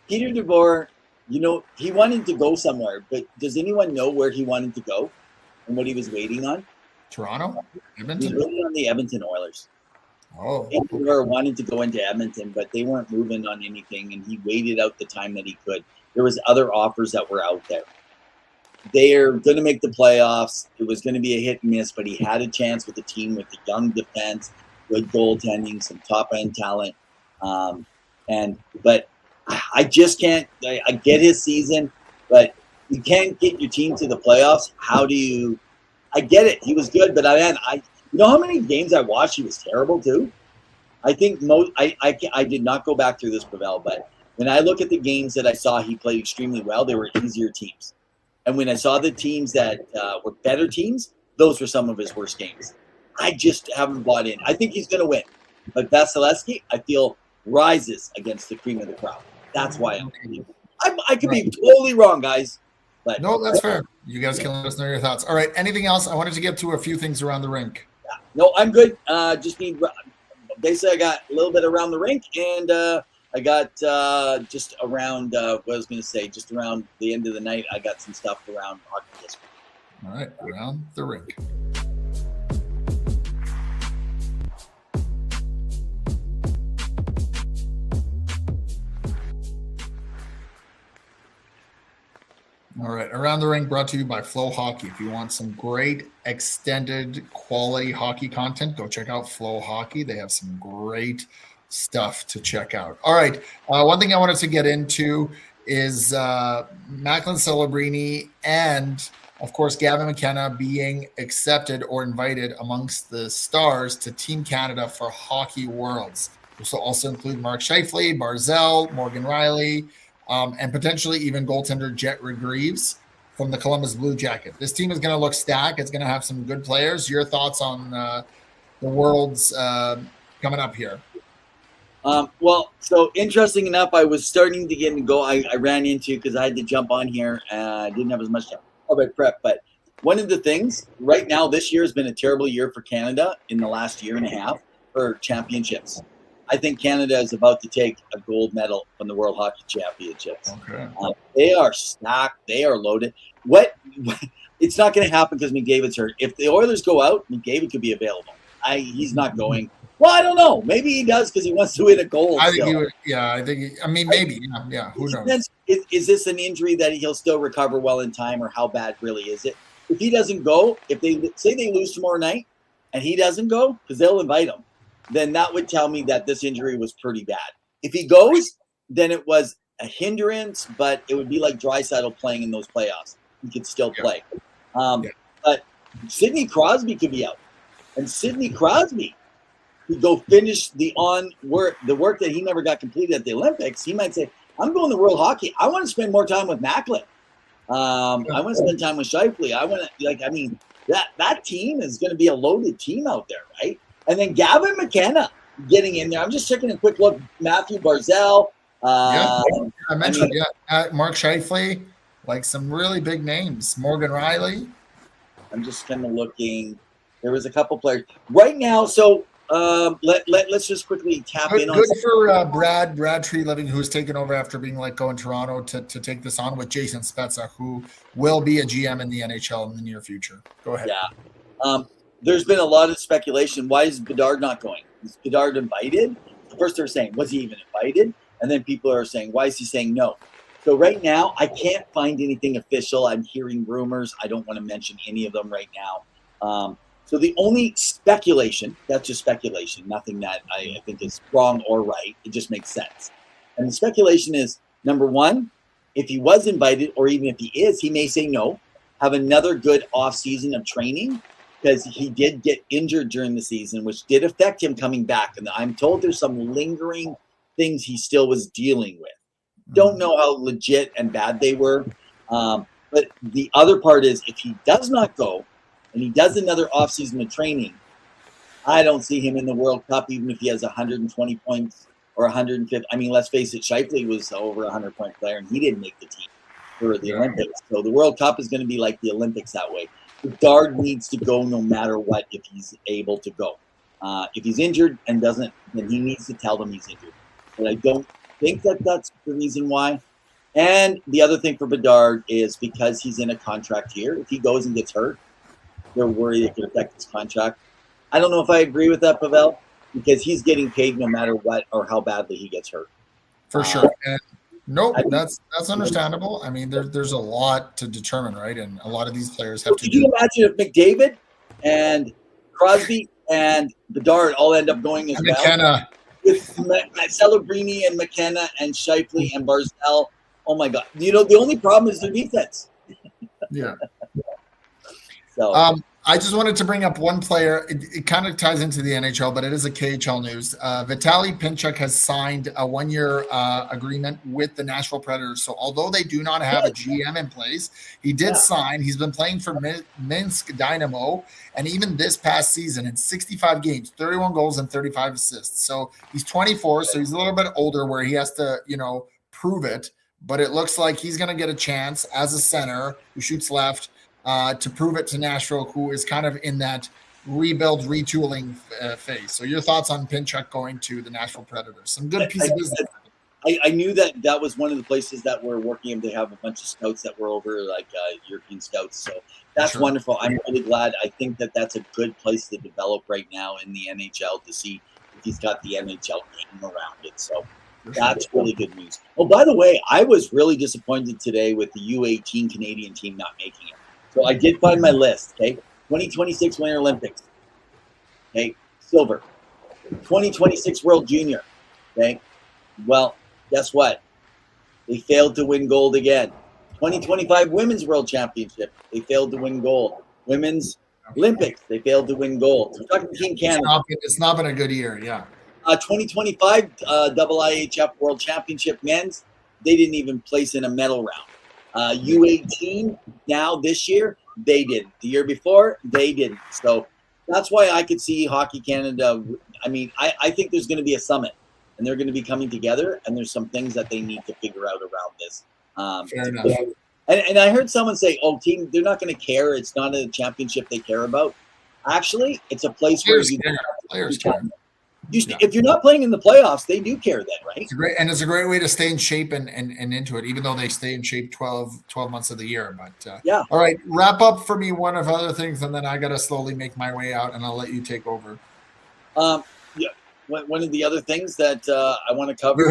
B: Peter DeBoer, he wanted to go somewhere, but does anyone know where he wanted to go and what he was waiting on?
A: Toronto? Edmonton?
B: He was waiting on the Edmonton Oilers.
A: Oh.
B: DeBoer wanted to go into Edmonton, but they weren't moving on anything, and he waited out the time that he could. There was other offers that were out there. They're going to make the playoffs. It was going to be a hit and miss, but he had a chance with the team with the young defense, good goaltending, some top-end talent. But I just can't – I get his season, but you can't get your team to the playoffs. How do you – I get it. He was good, but you know how many games I watched he was terrible too? I think I did not go back through this, Pawel, but when I look at the games that I saw he played extremely well, they were easier teams. And when I saw the teams that were better teams, those were some of his worst games. I just haven't bought in. I think he's going to win. But Vasilevsky, I feel, rises against the cream of the crop. That's why I could be totally wrong, guys. But
A: no, that's fair. You guys can let us know your thoughts. All right. Anything else? I wanted to get to a few things around the rink.
B: Yeah. No, I'm good. Just need basically I got a little bit around the rink, and I got just around what I was going to say. Just around the end of the night, I got some stuff around hockey district.
A: All right, around the rink. All right, around the rink brought to you by Flow Hockey. If you want some great extended quality hockey content, go check out Flow Hockey. They have some great stuff to check out. All right, one thing I wanted to get into is Macklin Celebrini and, of course, Gavin McKenna being accepted or invited amongst the stars to Team Canada for Hockey Worlds. This will also include Mark Scheifele, Barzal, Morgan Riley, and potentially even goaltender Jet Reeves from the Columbus Blue Jacket. This team is going to look stacked. It's going to have some good players. Your thoughts on the Worlds coming up here?
B: Well, so interesting enough, I was starting to get to go. I ran into because I had to jump on here. I didn't have as much time about prep, but one of the things right now, this year has been a terrible year for Canada in the last year and a half for championships. I think Canada is about to take a gold medal from the World Hockey Championships.
A: Okay.
B: They are stacked. They are loaded. It's not going to happen because McDavid's hurt. If the Oilers go out, McDavid could be available. He's not going. Well, I don't know. Maybe he does because he wants to win a gold.
A: I think he would. Yeah, I think. Maybe. Yeah. Who knows?
B: Is this an injury that he'll still recover well in time, or how bad really is it? If he doesn't go, if they say they lose tomorrow night, and he doesn't go because they'll invite him, then that would tell me that this injury was pretty bad. If he goes, then it was a hindrance, but it would be like Draisaitl playing in those playoffs. He could still play. But Sidney Crosby could be out, and Sidney Crosby. Could go finish the work that he never got completed at the Olympics. He might say, I'm going to World Hockey. I want to spend more time with Macklin. I want to spend time with Scheifele. That team is going to be a loaded team out there, right? And then Gavin McKenna getting in there. I'm just taking a quick look. Matthew Barzal.
A: I mentioned Mark Scheifele, like some really big names. Morgan Riley.
B: I'm just kind of looking. There was a couple players right now. So let's just quickly tap in on.
A: Good for Brad Tree-Living, who's taken over after being let go in Toronto to take this on with Jason Spezza, who will be a GM in the NHL in the near future. Go ahead.
B: Yeah. There's been a lot of speculation. Why is Bedard not going? Is Bedard invited? First they're saying, was he even invited? And then people are saying, why is he saying no? So right now, I can't find anything official. I'm hearing rumors. I don't want to mention any of them right now. So the only speculation, that's just speculation, nothing that I think is wrong or right. It just makes sense. And the speculation is, number one, if he was invited, or even if he is, he may say no, have another good off season of training, because he did get injured during the season, which did affect him coming back. And I'm told there's some lingering things he still was dealing with. Don't know how legit and bad they were. But the other part is, if he does not go and he does another offseason of training, I don't see him in the World Cup, even if he has 120 points or 150. I mean, let's face it, Scheifele was over a 100-point player, and he didn't make the team for the Olympics. So the World Cup is going to be like the Olympics that way. Bedard needs to go no matter what if he's able to go. If he's injured and doesn't, then he needs to tell them he's injured. But I don't think that that's the reason why. And the other thing for Bedard is because he's in a contract here. If he goes and gets hurt, they're worried it could affect his contract. I don't know if I agree with that, Pawel, because he's getting paid no matter what or how badly he gets hurt.
A: For sure. And nope, that's understandable. I mean, there's a lot to determine, right? And a lot of these players have to.
B: Could you imagine if McDavid and Crosby and Bedard all end up going as well? With Celebrini and McKenna and Scheifele and Barzal. Oh my God! You know, the only problem is their defense.
A: Yeah.
B: So
A: I just wanted to bring up one player. It kind of ties into the NHL, but it is a KHL news. Vitaly Pinchuk has signed a 1-year agreement with the Nashville Predators. So although they do not have a GM in place, he did sign. He's been playing for Minsk Dynamo, and even this past season in 65 games, 31 goals and 35 assists. So he's 24, so he's a little bit older where he has to, prove it. But it looks like he's going to get a chance as a center who shoots left to prove it to Nashville, who is kind of in that rebuild, retooling phase. So your thoughts on Pinchuk going to the Nashville Predators? Some good piece of business.
B: I knew that was one of the places that we're working. They have a bunch of scouts that were over, like European scouts. So that's wonderful. I'm really glad. I think that that's a good place to develop right now in the NHL, to see if he's got the NHL game around it. So that's really good news. Oh, by the way, I was really disappointed today with the U18 Canadian team not making it. So I did find my list, okay? 2026 Winter Olympics, okay? Silver. 2026 World Junior, okay? Well, guess what? They failed to win gold again. 2025 Women's World Championship, they failed to win gold. Women's Olympics, they failed to win gold. So we're talking Team Canada.
A: It's not been a good year, yeah.
B: 2025 IIHF World Championship men's, they didn't even place in a medal round. U18 now this year, they didn't. The year before, they didn't. So that's why I could see Hockey Canada. I mean, I think there's going to be a summit, and they're going to be coming together, and there's some things that they need to figure out around this.
A: Fair enough.
B: And I heard someone say, "Oh, team, they're not going to care. It's not a championship they care about." Actually, it's a place where
A: players care.
B: If you're not playing in the playoffs, they do care then, right?
A: It's a great way to stay in shape and into it, even though they stay in shape 12 months of the year. But all right, wrap up for me one of other things, and then I got to slowly make my way out, and I'll let you take over.
B: One of the other things that I want to cover.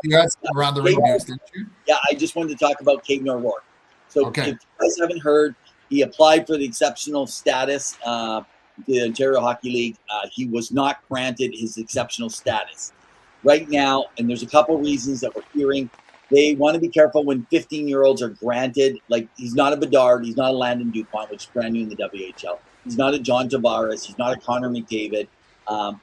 A: You had some around the ring news, didn't you?
B: Yeah, I just wanted to talk about Caden O'Rourke. So if you guys haven't heard, he applied for the exceptional status. The Ontario Hockey League, he was not granted his exceptional status. Right now, and there's a couple reasons that we're hearing, they want to be careful when 15-year-olds are granted. Like, he's not a Bedard, he's not a Landon Dupont, which is brand new in the WHL. He's not a John Tavares, he's not a Connor McDavid.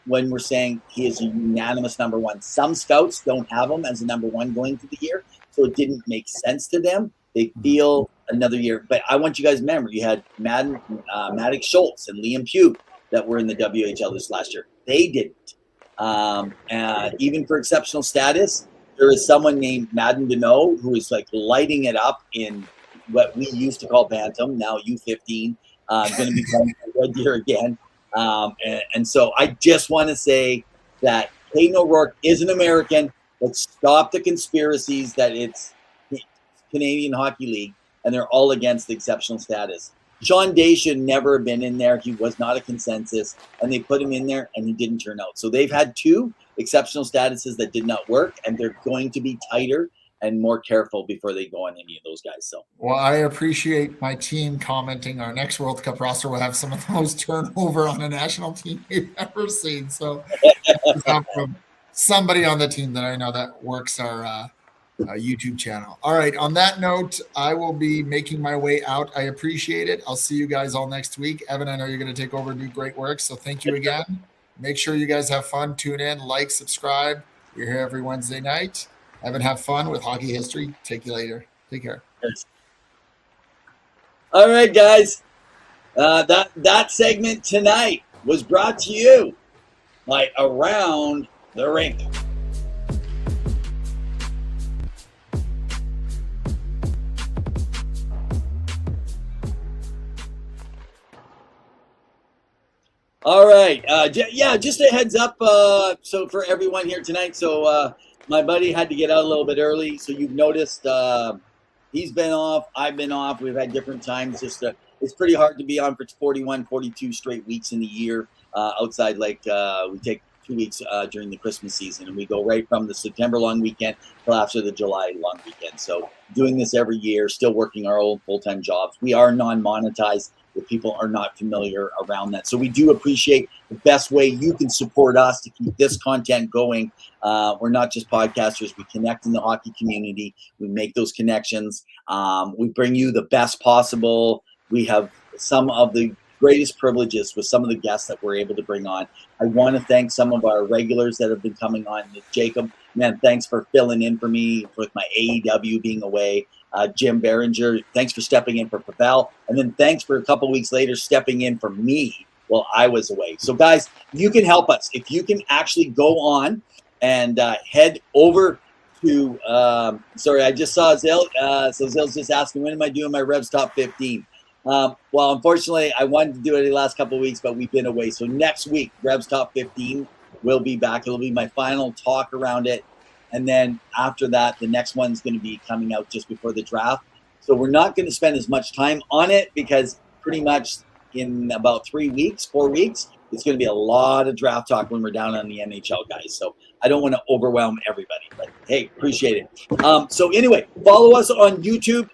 B: When we're saying he is a unanimous number one, some scouts don't have him as a number one going through the year, so it didn't make sense to them. They feel another year. But I want you guys to remember, you had Maddox Schultz and Liam Pugh that were in the WHL this last year. They didn't. Even for exceptional status, there is someone named Madden Deneau who is like lighting it up in what we used to call Bantam, now U15. Going to be playing for Red Deer again. And so I just want to say that Hayden O'Rourke is an American. Let's stop the conspiracies that it's Canadian Hockey League and they're all against the exceptional status. Sean Day should never have been in there. He was not a consensus, and they put him in there, and he didn't turn out. So they've had 2 exceptional statuses that did not work, and they're going to be tighter and more careful before they go on any of those guys. So,
A: well, I appreciate my team commenting our next World Cup roster will have some of the most turnover on a national team we've ever seen. So, from somebody on the team that I know that works our YouTube channel. All right. On that note, I will be making my way out. I appreciate it. I'll see you guys all next week. Evan, I know you're going to take over and do great work. So thank you again. Make sure you guys have fun. Tune in, like, subscribe. We're here every Wednesday night. Evan, have fun with hockey history. Take you later. Take care.
B: All right, guys. That segment tonight was brought to you by Around the Rink. All right. Just a heads up. So for everyone here tonight. So my buddy had to get out a little bit early. So you've noticed he's been off. I've been off. We've had different times. It's pretty hard to be on for 41, 42 straight weeks in the year outside. Like we take 2 weeks during the Christmas season, and we go right from the September long weekend till after the July long weekend. So doing this every year, still working our old full-time jobs. We are non-monetized. If people are not familiar around that. So we do appreciate the best way you can support us to keep this content going. We're not just podcasters. We connect in the hockey community. We make those connections. We bring you the best possible. We have some of the greatest privileges with some of the guests that we're able to bring on. I want to thank some of our regulars that have been coming on. Jacob, man, thanks for filling in for me with my AEW being away. Jim Behringer, thanks for stepping in for Pawel. And then thanks for a couple weeks later stepping in for me while I was away. So, guys, you can help us. If you can actually go on and head over to I just saw Zil. So Zil's just asking, when am I doing my Revs Top 15? Well, unfortunately, I wanted to do it the last couple of weeks, but we've been away. So next week, Revs Top 15 will be back. It'll be my final talk around it. And then after that, the next one's going to be coming out just before the draft. So we're not going to spend as much time on it because pretty much in about 4 weeks, it's going to be a lot of draft talk when we're down on the NHL guys. So I don't want to overwhelm everybody, but hey, appreciate it. So anyway, follow us on YouTube.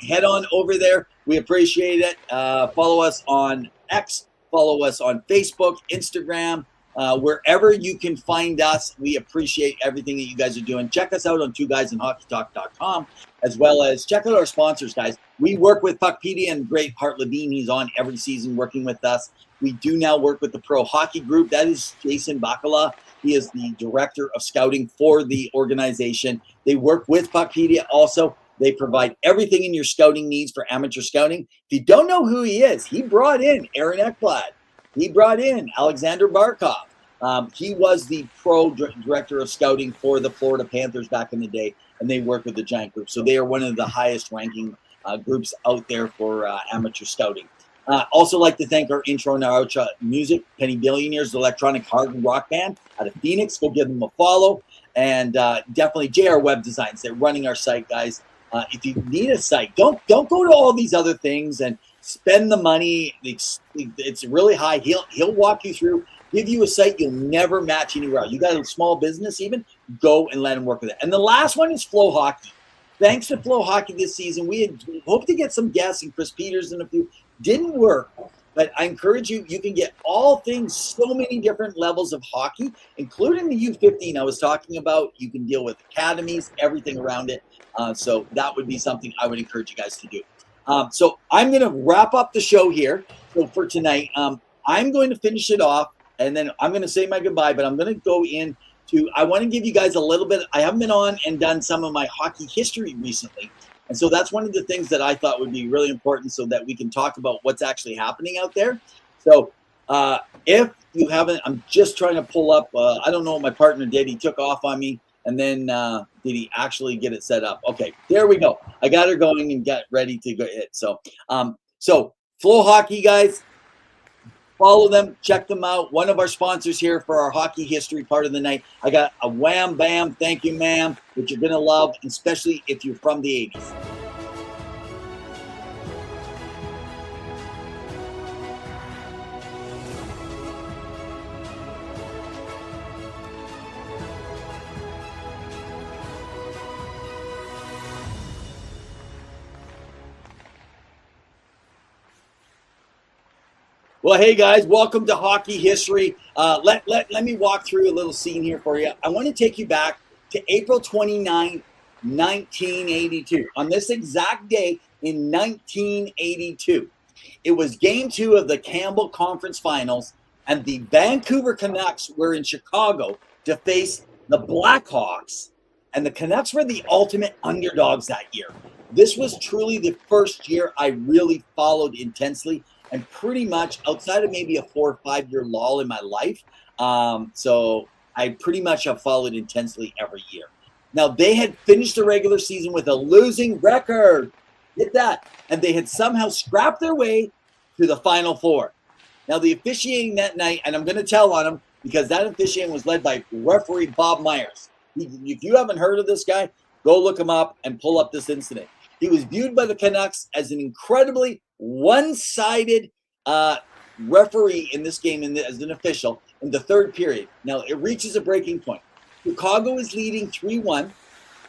B: Head on over there. We appreciate it. Follow us on X. Follow us on Facebook, Instagram. Wherever you can find us, we appreciate everything that you guys are doing. Check us out on twoguysinhockeytalk.com, as well as check out our sponsors, guys. We work with Puckpedia and great Hart Levine. He's on every season working with us. We do now work with the Pro Hockey Group. That is Jason Bacala. He is the director of scouting for the organization. They work with Puckpedia also. They provide everything in your scouting needs for amateur scouting. If you don't know who he is, he brought in Aaron Ekblad. He brought in Alexander Barkov. He was the pro director of scouting for the Florida Panthers back in the day, and they work with the Giant Group. So they are one of the highest ranking groups out there for amateur scouting. Also like to thank our intro and our outro music, Penny Billionaires, the electronic hard rock band out of Phoenix. Go give them a follow. And definitely JR Web Designs. They're running our site, guys. If you need a site, don't go to all these other things and spend the money. It's really high. He'll walk you through, give you a site you'll never match anywhere else. You got a small business even, go and let him work with it. And the last one is Flow Hockey. Thanks to Flow Hockey this season, we had hoped to get some guests and Chris Peters and a few. Didn't work, but I encourage you, you can get all things, so many different levels of hockey, including the U15 I was talking about. You can deal with academies, everything around it. So that would be something I would encourage you guys to do. So I'm going to wrap up the show here. So for tonight, I'm going to finish it off, and then I'm going to say my goodbye, but I'm going to go into, I want to give you guys a little bit. I haven't been on and done some of my hockey history recently. And so that's one of the things that I thought would be really important so that we can talk about what's actually happening out there. So if you haven't, I'm just trying to pull up, I don't know what my partner did. He took off on me. And then did he actually get it set up? Okay, there we go. I got her going and got ready to go hit. So, so Flow Hockey, guys, Follow them, check them out. One of our sponsors here for our hockey history part of the night. I got a wham bam, thank you, ma'am, which you're gonna love, especially if you're from the 80s. Well, hey guys, welcome to Hockey History. Let me walk through a little scene here for you. I want to take you back to April 29, 1982. On this exact day in 1982, it was Game 2 of the Campbell Conference Finals, and the Vancouver Canucks were in Chicago to face the Blackhawks, and the Canucks were the ultimate underdogs that year. This was truly the first year I really followed intensely, and pretty much outside of maybe a 4 or 5 year lull in my life. So I pretty much have followed intensely every year. Now, they had finished the regular season with a losing record. Get that. And they had somehow scrapped their way to the Final Four. Now, the officiating that night, and I'm going to tell on him because that officiating was led by referee Bob Myers. If you haven't heard of this guy, go look him up and pull up this incident. He was viewed by the Canucks as an incredibly one-sided referee in this game as an official in the third period. Now, it reaches a breaking point. Chicago is leading 3-1.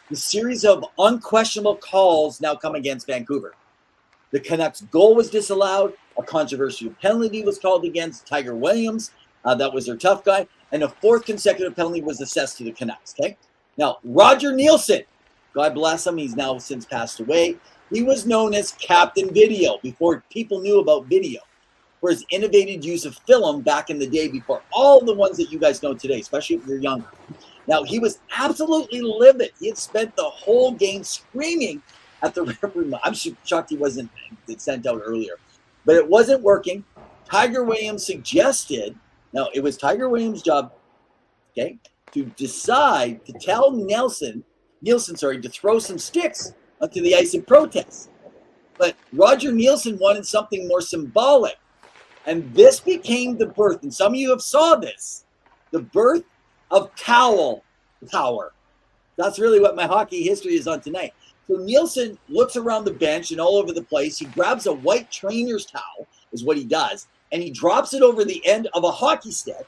B: The series of unquestionable calls now come against Vancouver. The Canucks' goal was disallowed. A controversial penalty was called against Tiger Williams. That was their tough guy. And a fourth consecutive penalty was assessed to the Canucks. Okay. Now, Roger Nielsen, God bless him, he's now since passed away. He was known as Captain Video before people knew about video, for his innovative use of film back in the day before all the ones that you guys know today, especially if you're younger. Now, he was absolutely livid. He had spent the whole game screaming at the referee. I'm shocked he wasn't sent out earlier, but it wasn't working. Tiger Williams suggested, now it was Tiger Williams' job, okay, to decide to tell Nielsen, to throw some sticks onto the ice in protest. But Roger Nielsen wanted something more symbolic. And this became the birth, and some of you have saw this, the birth of Towel Power. That's really what my hockey history is on tonight. So Nielsen looks around the bench and all over the place. He grabs a white trainer's towel, is what he does, and he drops it over the end of a hockey stick,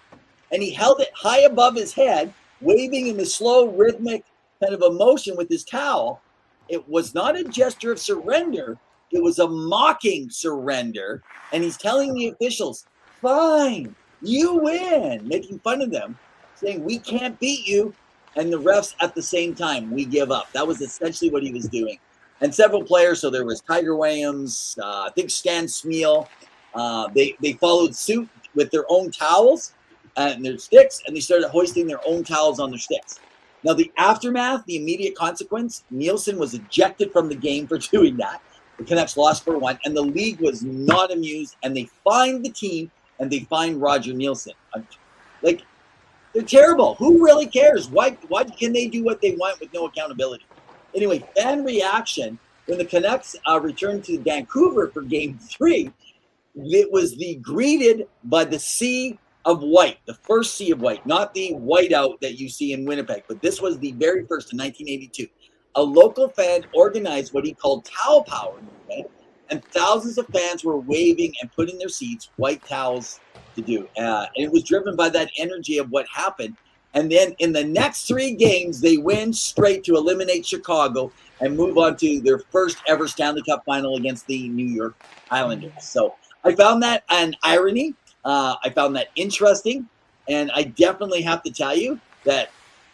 B: and he held it high above his head, waving in a slow, rhythmic kind of a motion with his towel. It was not a gesture of surrender. It was a mocking surrender. And he's telling the officials, fine, you win, making fun of them, saying, we can't beat you. And the refs at the same time, we give up. That was essentially what he was doing. And several players, so there was Tiger Williams, I think Stan Smeal, they followed suit with their own towels and their sticks, and they started hoisting their own towels on their sticks. Now, the aftermath, the immediate consequence, Nielsen was ejected from the game for doing that. The Canucks lost 4-1, and the league was not amused, and they fined the team, and they fined Roger Nielsen. Like, they're terrible. Who really cares? Why can they do what they want with no accountability? Anyway, fan reaction, when the Canucks returned to Vancouver for Game 3, it was greeted by the sea of white, the first sea of white, not the whiteout that you see in Winnipeg, but this was the very first in 1982. A local fan organized what he called Towel Power movement, and thousands of fans were waving and put in their seats white towels to do. And it was driven by that energy of what happened. And then in the next 3 games, they win straight to eliminate Chicago and move on to their first ever Stanley Cup final against the New York Islanders. So I found that an irony. I found that interesting. And I definitely have to tell you that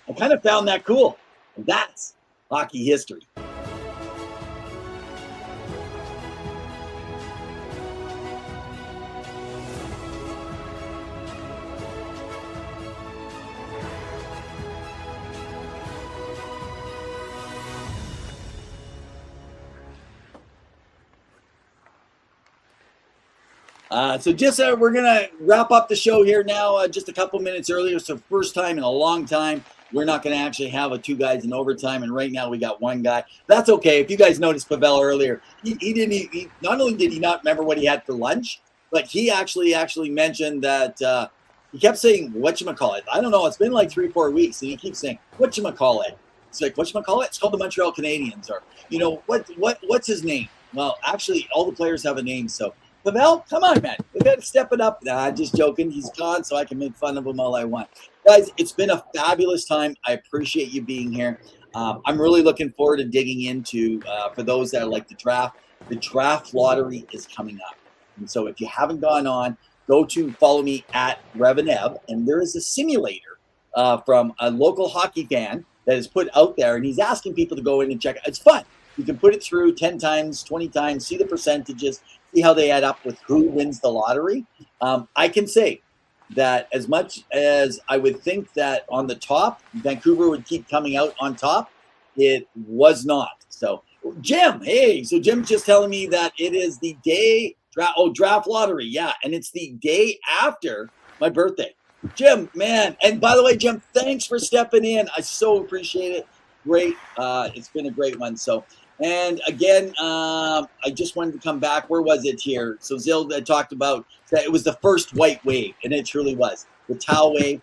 B: I kind of found that cool. And that's hockey history. We're going to wrap up the show here now, just a couple minutes earlier. So first time in a long time, we're not going to actually have 2 guys in overtime. And right now we got 1 guy. That's okay. If you guys noticed Pawel earlier, he not only did he not remember what he had for lunch, but he actually mentioned that he kept saying whatchamacallit. I don't know. It's been like 3-4 weeks, and he keeps saying whatchamacallit. It's like whatchamacallit. It's called the Montreal Canadiens, or what's his name? Well, actually, all the players have a name. So Pawel, come on, man, we got to step it up. Nah, just joking. He's gone, so I can make fun of him all I want. Guys, it's been a fabulous time. I appreciate you being here. I'm really looking forward to digging into, for those that like the draft lottery is coming up. And so if you haven't gone on, follow me at Renaerts, and there is a simulator from a local hockey fan that is put out there, and he's asking people to go in and check it. It's fun. You can put it through 10 times, 20 times, see the percentages, see how they add up with who wins the lottery. I can say that as much as I would think that on the top, Vancouver would keep coming out on top, it was not. So Jim, hey, so Jim's just telling me that it is the day draft lottery. Yeah, and it's the day after my birthday. Jim, man, and by the way, Jim, thanks for stepping in. I so appreciate it. Great. It's been a great one. So, and again, I just wanted to come back. Where was it here? So Zilda talked about that it was the first white wave, and it truly was. The towel wave,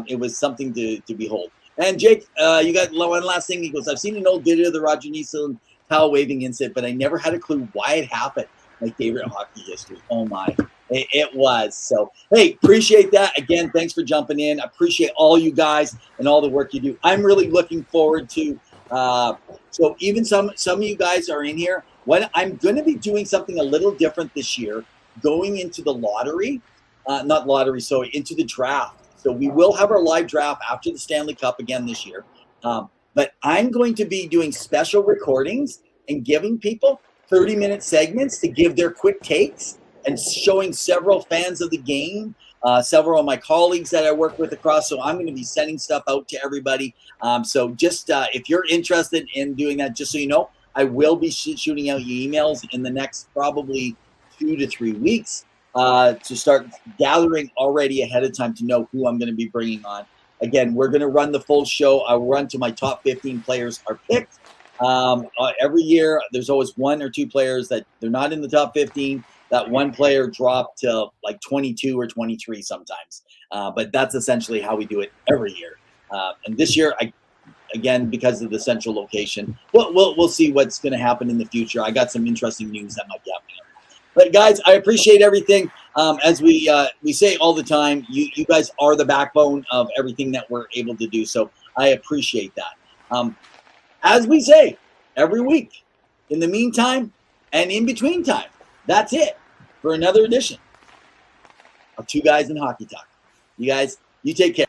B: it was something to behold. And Jake, you got one last thing. He goes, I've seen an old video of the Roger Neeson towel waving incident, but I never had a clue why it happened. My favorite hockey history. Oh my, it was. So, hey, appreciate that. Again, thanks for jumping in. I appreciate all you guys and all the work you do. I'm really looking forward to, so even some of you guys are in here. I'm going to be doing something a little different this year, going into the lottery, into the draft. So we will have our live draft after the Stanley Cup again this year. But I'm going to be doing special recordings and giving people 30-minute segments to give their quick takes, and showing several fans of the game, several of my colleagues that I work with across. So I'm going to be sending stuff out to everybody. So just if you're interested in doing that, just so you know, I will be shooting out you emails in the next probably 2 to 3 weeks to start gathering already ahead of time to know who I'm going to be bringing on. Again, we're going to run the full show. I'll run to my top 15 players are picked. Every year, there's always 1 or 2 players that they're not in the top 15. That one player dropped to like 22 or 23 sometimes. But that's essentially how we do it every year. And this year, again, because of the central location, we'll see what's going to happen in the future. I got some interesting news that might be happening. But guys, I appreciate everything. As we say all the time, you guys are the backbone of everything that we're able to do. So I appreciate that. As we say every week, in the meantime and in between time, that's it for another edition of Two Guys in Hockey Talk. You guys, you take care.